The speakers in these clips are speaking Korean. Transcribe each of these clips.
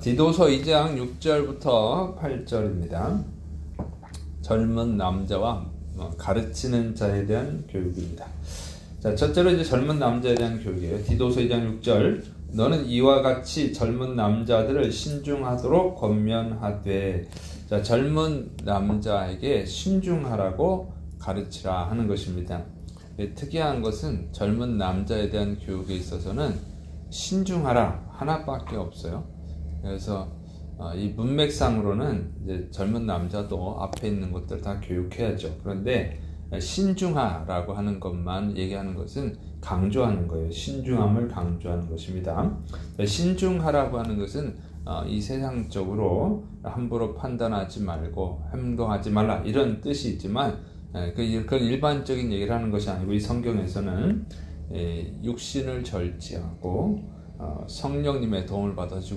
디도서 2장 6절부터 8절입니다. 젊은 남자와 가르치는 자에 대한 교육입니다. 자, 첫째로 이제 젊은 남자에 대한 교육이에요. 디도서 2장 6절. 너는 이와 같이 젊은 남자들을 신중하도록 권면하되. 자, 젊은 남자에게 신중하라고 가르치라 하는 것입니다. 특이한 것은 젊은 남자에 대한 교육에 있어서는 신중하라 하나밖에 없어요. 그래서 이 문맥상으로는 이제 젊은 남자도 앞에 있는 것들 다 교육해야죠. 그런데 신중하라고 하는 것만 얘기하는 것은 강조하는 거예요. 신중함을 강조하는 것입니다. 신중하라고 하는 것은 이 세상적으로 함부로 판단하지 말고 행동하지 말라 이런 뜻이 있지만 그건 일반적인 얘기를 하는 것이 아니고 이 성경에서는 육신을 절제하고 성령님의 도움을 받아서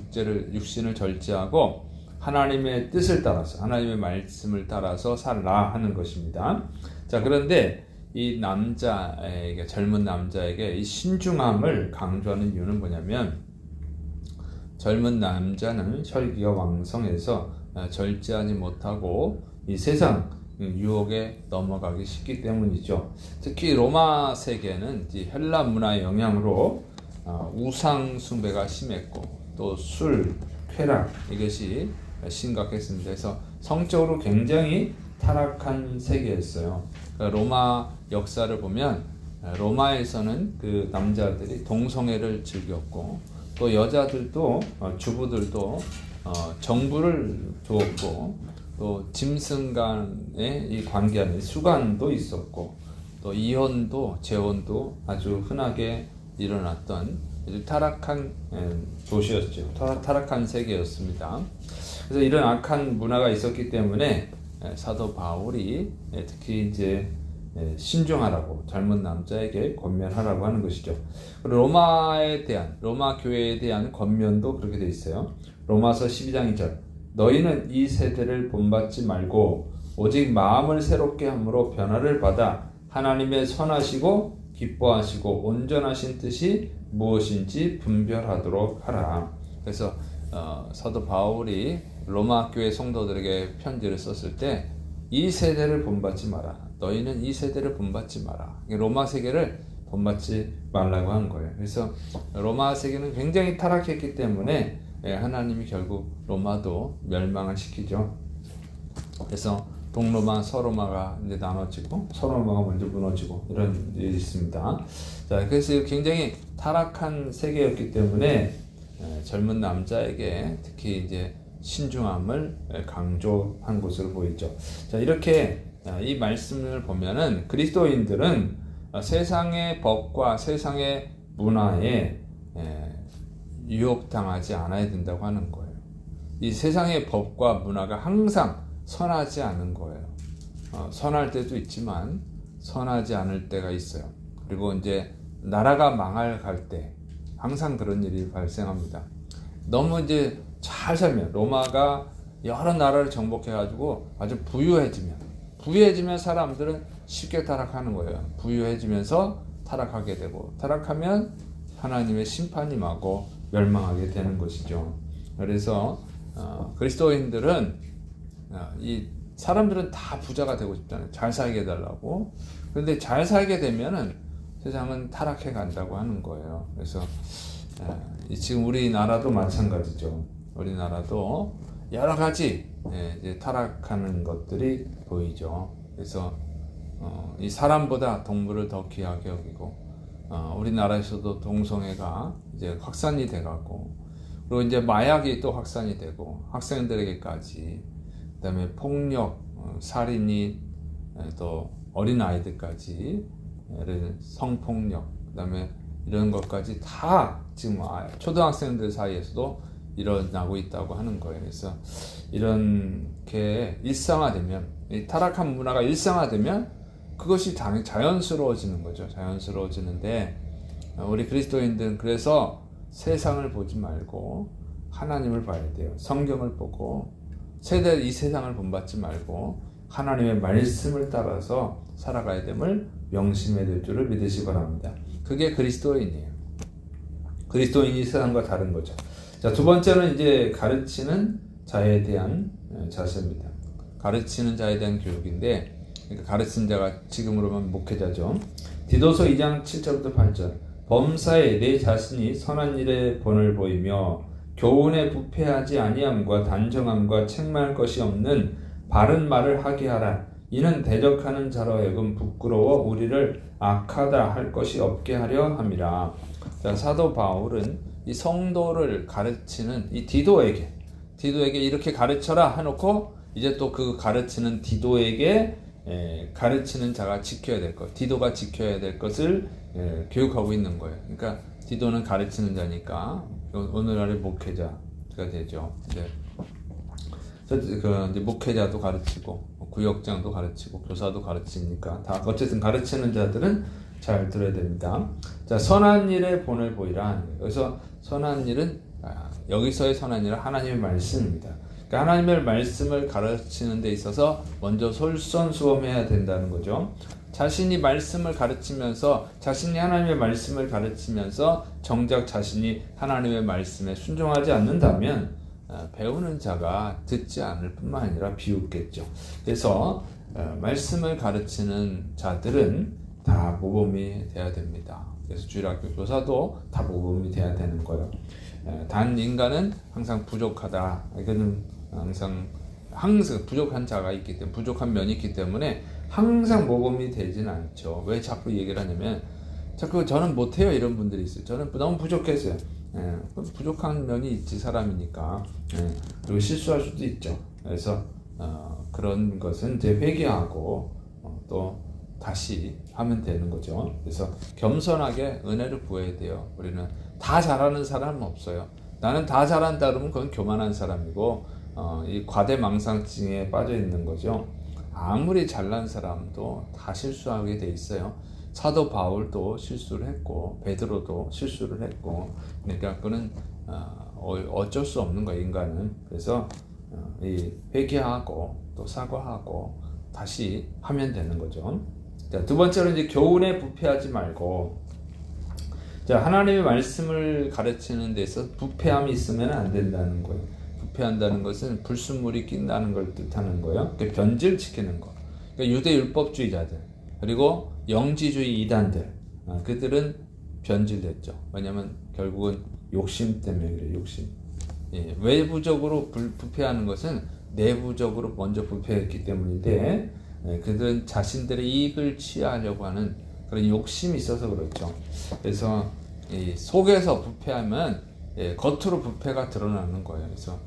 육신을 절제하고 하나님의 뜻을 따라서 하나님의 말씀을 따라서 살라 하는 것입니다. 자, 그런데 이 남자에게 젊은 남자에게 이 신중함을 강조하는 이유는 뭐냐면 젊은 남자는 혈기가 왕성해서 절제하지 못하고 이 세상 유혹에 넘어가기 쉽기 때문이죠. 특히 로마 세계는 헬라 문화의 영향으로 우상 숭배가 심했고 또 술, 쾌락 이것이 심각했습니다. 그래서 성적으로 굉장히 타락한 세계였어요. 로마 역사를 보면 로마에서는 그 남자들이 동성애를 즐겼고 또 여자들도 주부들도 정부를 두었고 또 짐승 간의 이 관계 안에 수간도 있었고 또 이혼도 재혼도 아주 흔하게 일어났던 아주 타락한 도시였죠. 타락한 세계였습니다. 그래서 이런 악한 문화가 있었기 때문에 사도 바울이 특히 이제 신중하라고 젊은 남자에게 권면하라고 하는 것이죠. 로마 교회에 대한 권면도 그렇게 되어 있어요. 로마서 12장 2절. 너희는 이 세대를 본받지 말고 오직 마음을 새롭게 함으로 변화를 받아 하나님의 선하시고 기뻐하시고 온전하신 뜻이 무엇인지 분별하도록 하라. 그래서 사도 바울이 로마 교회 성도들에게 편지를 썼을 때 이 세대를 본받지 마라. 너희는 이 세대를 본받지 마라. 로마 세계를 본받지 말라고 한 거예요. 그래서 로마 세계는 굉장히 타락했기 때문에 하나님이 결국 로마도 멸망을 시키죠. 그래서 동로마, 서로마가 이제 나눠지고 서로마가 먼저 무너지고 이런 일이 있습니다. 자, 그래서 굉장히 타락한 세계였기 때문에 젊은 남자에게 특히 이제 신중함을 강조한 것으로 보이죠. 자, 이렇게 이 말씀을 보면은 그리스도인들은 세상의 법과 세상의 문화에 유혹당하지 않아야 된다고 하는 거예요. 이 세상의 법과 문화가 항상 선하지 않은 거예요. 선할 때도 있지만 선하지 않을 때가 있어요. 그리고 이제 나라가 망할 때 항상 그런 일이 발생합니다. 너무 이제 잘 살면 로마가 여러 나라를 정복해가지고 아주 부유해지면 사람들은 쉽게 타락하는 거예요. 부유해지면서 타락하게 되고 타락하면 하나님의 심판이 임하고 멸망하게 되는 것이죠. 그래서 그리스도인들은 이 사람들은 다 부자가 되고 싶잖아요. 잘 살게 해달라고. 그런데 잘 살게 되면은 세상은 타락해 간다고 하는 거예요. 그래서 지금 우리나라도 마찬가지죠. 우리나라도 여러 가지 이제 타락하는 것들이 보이죠. 그래서 이 사람보다 동물을 더 귀하게 여기고 우리나라에서도 동성애가 이제 확산이 돼가고 그리고 이제 마약이 또 확산이 되고 학생들에게까지 그다음에 폭력, 살인이 또 어린 아이들까지 성폭력 그다음에 이런 것까지 다 지금 초등학생들 사이에서도 일어나고 있다고 하는 거예요. 그래서 이렇게 일상화되면 이 타락한 문화가 일상화되면 그것이 자연스러워지는 거죠. 자연스러워지는데 우리 그리스도인들은 그래서 세상을 보지 말고 하나님을 봐야 돼요. 성경을 보고 이 세상을 본받지 말고 하나님의 말씀을 따라서 살아가야 됨을 명심해야 될 줄을 믿으시기 바랍니다. 그게 그리스도인이에요. 그리스도인이 세상과 다른 거죠. 자, 두 번째는 이제 가르치는 자에 대한 자세입니다. 가르치는 자에 대한 교육인데, 그러니까 가르치는 자가 지금으로 보면 목회자죠. 디도서 2장 7절부터 8절. 범사에 내 자신이 선한 일에 본을 보이며 교훈에 부패하지 아니함과 단정함과 책망할 것이 없는 바른 말을 하게 하라. 이는 대적하는 자로 하여금 부끄러워 우리를 악하다 할 것이 없게 하려 함이라. 자, 사도 바울은 이 성도를 가르치는 이 디도에게 이렇게 가르쳐라 해놓고 이제 또 그 가르치는 디도에게 가르치는 자가 지켜야 될 것, 디도가 지켜야 될 것을 교육하고 있는 거예요. 그러니까 디도는 가르치는 자니까 오늘날의 목회자가 되죠. 이제 목회자도 가르치고 구역장도 가르치고 교사도 가르치니까 다 어쨌든 가르치는 자들은 잘 들어야 됩니다. 자, 선한 일에 본을 보이라. 여기서 선한 일은 여기서의 선한 일은 하나님의 말씀입니다. 그러니까 하나님의 말씀을 가르치는 데 있어서 먼저 솔선수범해야 된다는 거죠. 자신이 말씀을 가르치면서 자신이 하나님의 말씀을 가르치면서 정작 자신이 하나님의 말씀에 순종하지 않는다면 배우는 자가 듣지 않을 뿐만 아니라 비웃겠죠. 그래서 말씀을 가르치는 자들은 다 모범이 돼야 됩니다. 그래서 주일학교 교사도 다 모범이 돼야 되는 거예요. 단 인간은 항상 부족하다. 이거는 항상 부족한 자가 있기 때문에, 부족한 면이 있기 때문에 항상 모범이 되지는 않죠. 왜 자꾸 얘기를 하냐면 자꾸 저는 못해요 이런 분들이 있어요. 저는 너무 부족했어요. 부족한 면이 있지, 사람이니까. 그리고 실수할 수도 있죠. 그래서 그런 것은 이제 회개하고 또 다시 하면 되는 거죠. 그래서 겸손하게 은혜를 구해야 돼요. 우리는 다 잘하는 사람은 없어요. 나는 다 잘한다 그러면 그건 교만한 사람이고 이 과대망상증에 빠져 있는 거죠. 아무리 잘난 사람도 다 실수하게 돼 있어요. 사도 바울도 실수를 했고 베드로도 실수를 했고, 그러니까 그는 어쩔 수 없는 거예요, 인간은. 그래서 이 회개하고 또 사과하고 다시 하면 되는 거죠. 자, 두 번째로 이제 교훈에 부패하지 말고, 자, 하나님의 말씀을 가르치는 데서 부패함이 있으면 안 된다는 거예요. 부패한다는 것은 불순물이 낀다는 걸 뜻하는 거예요. 그러니까 변질 시키는 거. 그러니까 유대 율법주의자들 그리고 영지주의 이단들, 그들은 변질됐죠. 왜냐하면 결국은 욕심 때문에 그래요. 욕심. 외부적으로 부패하는 것은 내부적으로 먼저 부패했기 때문인데, 그들은 자신들의 이익을 취하려고 하는 그런 욕심이 있어서 그렇죠. 그래서 속에서 부패하면 겉으로 부패가 드러나는 거예요. 그래서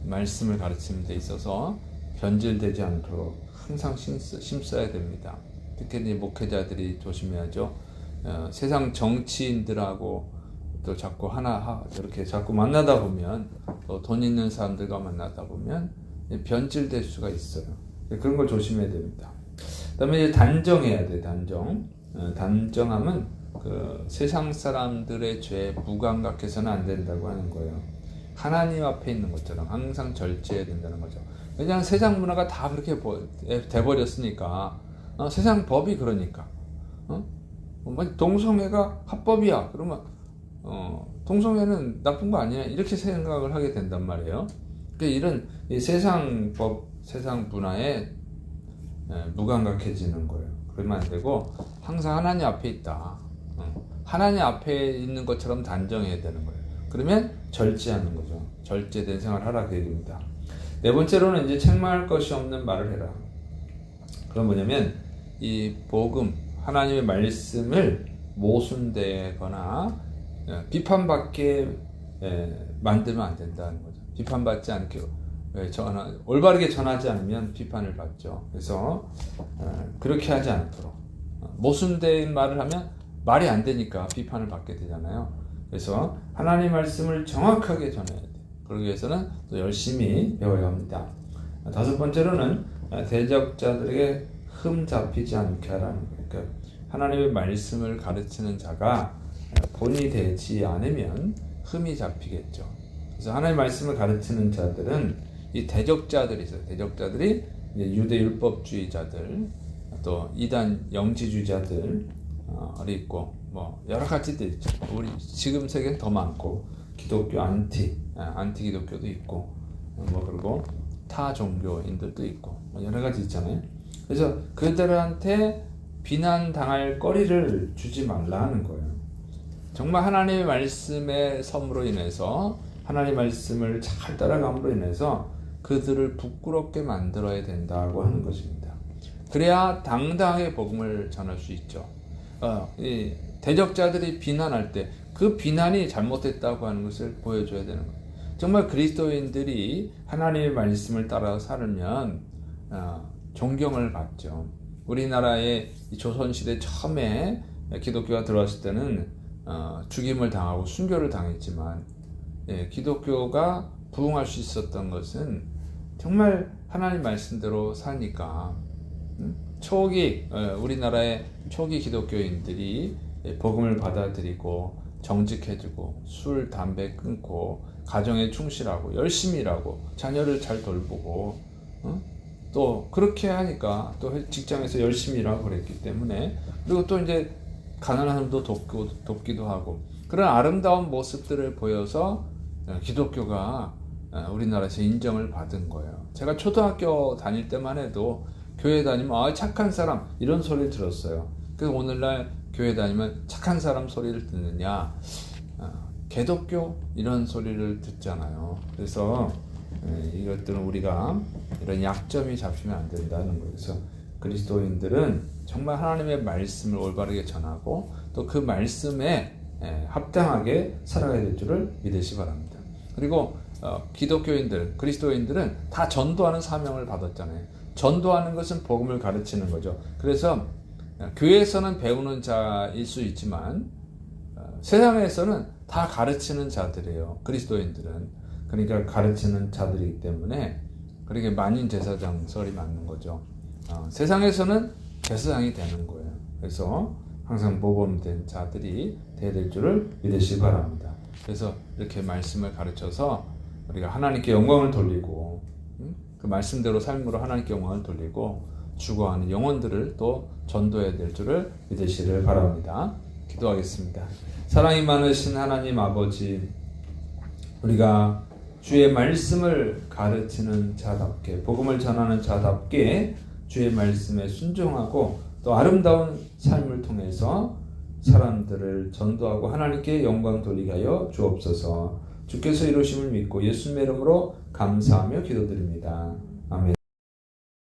말씀을 가르치는 데 있어서 변질되지 않도록 항상 힘써야 됩니다. 특히 이제 목회자들이 조심해야죠. 세상 정치인들하고 또 자꾸 이렇게 자꾸 만나다 보면, 또 돈 있는 사람들과 만나다 보면 변질될 수가 있어요. 그런 걸 조심해야 됩니다. 그다음에 이제 단정해야 돼. 단정함은 그 세상 사람들의 죄에 무감각해서는 안 된다고 하는 거예요. 하나님 앞에 있는 것처럼 항상 절제해야 된다는 거죠. 왜냐하면 세상 문화가 다 그렇게 돼버렸으니까, 세상 법이 그러니까, 동성애가 합법이야 그러면 동성애는 나쁜 거 아니야 이렇게 생각을 하게 된단 말이에요. 그러니까 이런 세상 법, 세상 문화에 무감각해지는 거예요. 그러면 안 되고 항상 하나님 앞에 있다. 하나님 앞에 있는 것처럼 단정해야 되는 거예요. 그러면 절제하는 거죠. 절제된 생활을 하라 그 얘기입니다. 네 번째로는 이제 책망할 것이 없는 말을 해라. 그건 뭐냐면 이 복음, 하나님의 말씀을 모순되거나 비판받게 만들면 안 된다는 거죠. 비판받지 않게 올바르게 전하지 않으면 비판을 받죠. 그래서 그렇게 하지 않도록, 모순된 말을 하면 말이 안 되니까 비판을 받게 되잖아요. 그래서 하나님의 말씀을 정확하게 전해야 돼요. 그러기 위해서는 또 열심히 배워야 합니다. 다섯 번째로는 대적자들에게 흠 잡히지 않게 하라는 거예요. 그러니까 하나님의 말씀을 가르치는 자가 본이 되지 않으면 흠이 잡히겠죠. 그래서 하나님의 말씀을 가르치는 자들은 이 대적자들이 있어요. 대적자들이 이제 유대 율법주의자들, 또 이단 영지주의자들이 있고, 뭐 여러 가지들 있죠. 우리 지금 세계는 더 많고, 기독교 안티, 안티 기독교도 있고 그리고 타 종교인들도 있고 여러 가지 있잖아요. 그래서 그들한테 비난당할 거리를 주지 말라는 거예요. 정말 하나님의 말씀의 섭으로 인해서 하나님의 말씀을 잘 따라감으로 인해서 그들을 부끄럽게 만들어야 된다고 하는 것입니다. 그래야 당당하게 복음을 전할 수 있죠. 이 대적자들이 비난할 때 그 비난이 잘못됐다고 하는 것을 보여줘야 되는 거예요. 정말 그리스도인들이 하나님의 말씀을 따라 살면 존경을 받죠. 우리나라의 조선시대 처음에 기독교가 들어왔을 때는 죽임을 당하고 순교를 당했지만 기독교가 부흥할 수 있었던 것은 정말 하나님 말씀대로 사니까 초기 우리나라의 초기 기독교인들이 복음을 받아들이고 정직해지고 술, 담배 끊고 가정에 충실하고 열심히 일하고 자녀를 잘 돌보고 또 그렇게 하니까 또 직장에서 열심히 일하고 그랬기 때문에 그리고 또 이제 가난한 사람도 돕기도 하고 그런 아름다운 모습들을 보여서 기독교가 우리나라에서 인정을 받은 거예요. 제가 초등학교 다닐 때만 해도 교회 다니면 착한 사람 이런 소리를 들었어요. 그래서 오늘날 교회 다니면 착한 사람 소리를 듣느냐 개독교 이런 소리를 듣잖아요. 그래서 이것들은 우리가 이런 약점이 잡히면 안 된다는 거예요. 그래서 그리스도인들은 정말 하나님의 말씀을 올바르게 전하고 또 그 말씀에 합당하게 살아가야 될 줄을 믿으시 바랍니다. 그리고 기독교인들, 그리스도인들은 다 전도하는 사명을 받았잖아요. 전도하는 것은 복음을 가르치는 거죠. 그래서 교회에서는 배우는 자일 수 있지만 세상에서는 다 가르치는 자들이에요. 그리스도인들은. 그러니까 가르치는 자들이기 때문에 그렇게 만인 제사장설이 맞는 거죠. 세상에서는 제사장이 되는 거예요. 그래서 항상 모범된 자들이 되어야 될 줄을 믿으시기 바랍니다. 그래서 이렇게 말씀을 가르쳐서 우리가 하나님께 영광을 돌리고 그 말씀대로 삶으로 하나님께 영광을 돌리고 죽어가는 영혼들을 또 전도해야 될 줄을 믿으시길 바랍니다. 기도하겠습니다. 사랑이 많으신 하나님 아버지, 우리가 주의 말씀을 가르치는 자답게, 복음을 전하는 자답게 주의 말씀에 순종하고 또 아름다운 삶을 통해서 사람들을 전도하고 하나님께 영광 돌리게 하여 주옵소서. 주께서 이루심을 믿고 예수님의 이름으로 감사하며 기도드립니다. 아멘.